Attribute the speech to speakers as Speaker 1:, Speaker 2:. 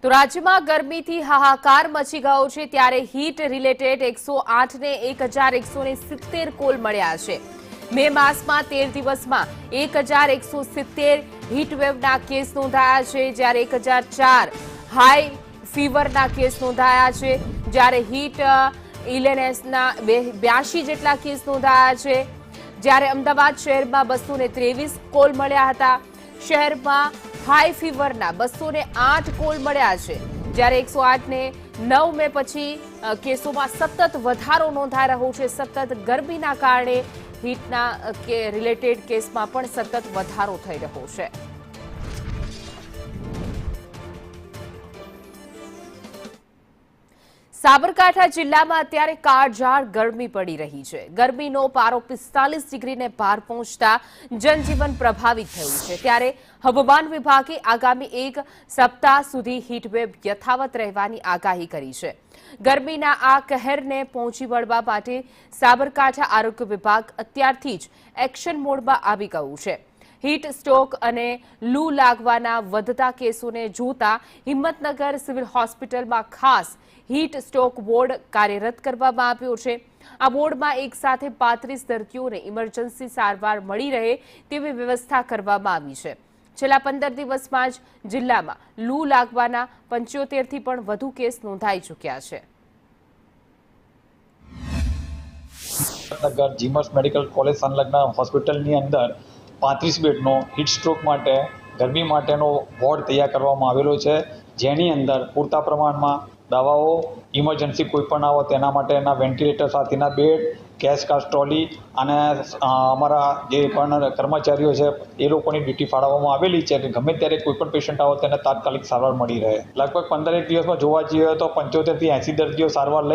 Speaker 1: તો રાજ્યમાં ગરમીથી હાહાકાર મચી ગયો છે ત્યારે હીટ રિલેટેડ 108 ને 1170 કોલ મળ્યા છે। મે માસમાં 13 દિવસમાં 1170 હીટવેવના કેસ નોંધાયા છે, જ્યારે 1004 હાઈ ફીવરના કેસ નોંધાયા છે, જ્યારે હીટ ઇલેનેસના 82 જેટલા કેસ નોંધાયા છે, જ્યારે અમદાવાદ શહેરમાં 223 કોલ મળ્યા હતા। શહેરમાં હાઈ ફીવરના 208 કોલ મળ્યા છે, જ્યારે 108 ને 9 મે પછી કેસોમાં સતત વધારો નોંધાઈ રહ્યો છે। સતત ગરમીના કારણે હીટના રિલેટેડ કેસમાં પણ સતત વધારો થઈ રહ્યો છે। સાબરકાંઠા જિલ્લામાં અત્યારે કાળઝાળ ગરમી પડી રહી છે। ગરમીનો પારો 45 ડિગ્રીને પાર પહોંચતા જનજીવન પ્રભાવિત થયું છે, ત્યારે હવામાન વિભાગે આગામી એક સપ્તાહ સુધી હીટવેવ યથાવત રહેવાની આગાહી કરી છે। ગરમીના આ કહેરને પહોંચી વળવા માટે સાબરકાંઠા આરોગ્ય વિભાગ અત્યારથી જ એક્શન મોડમાં આવી ગયું છે। હીટ સ્ટ્રોક અને લૂ લાગવાના વધતા કેસોને જોતા હિંમતનગર સિવિલ હોસ્પિટલમાં ખાસ હીટ સ્ટ્રોક વોર્ડ કાર્યરત કરવામાં આવ્યો છે। આ વોર્ડમાં એક સાથે 35 દર્દીઓને ઇમરજન્સી સારવાર મળી રહે તેવી વ્યવસ્થા કરવામાં આવી છે। છેલ્લા 15 દિવસમાં જ જિલ્લામાં લૂ લાગવાના 75થી પણ વધુ કેસ નોંધાઈ ચૂક્યા છે।
Speaker 2: હિંમતનગર જીમસ મેડિકલ કોલેજ સંલગ્ન હોસ્પિટલની અંદર 35 બેડનો હીટ સ્ટ્રોક માટે ગરમી માટેનો વોર્ડ તૈયાર કરવામાં આવેલો છે, જેની અંદર પૂરતા પ્રમાણમાં દવાઓ, ઇમરજન્સી કોઈ પણ આવે તેના માટેના વેન્ટિલેટર સાથેના બેડ, ગેસ કાસ્ટ ટ્રોલી અને અમારા જે પણ કર્મચારીઓ છે એ લોકોની ડ્યુટી ફાળવવામાં આવેલી છે કે ગમે ત્યારે કોઈ પણ પેશન્ટ આવે તેને તાત્કાલિક સારવાર મળી રહે। લગભગ 15 દિવસમાં જોવા જઈએ તો 75થી 80 દર્દીઓ સારવાર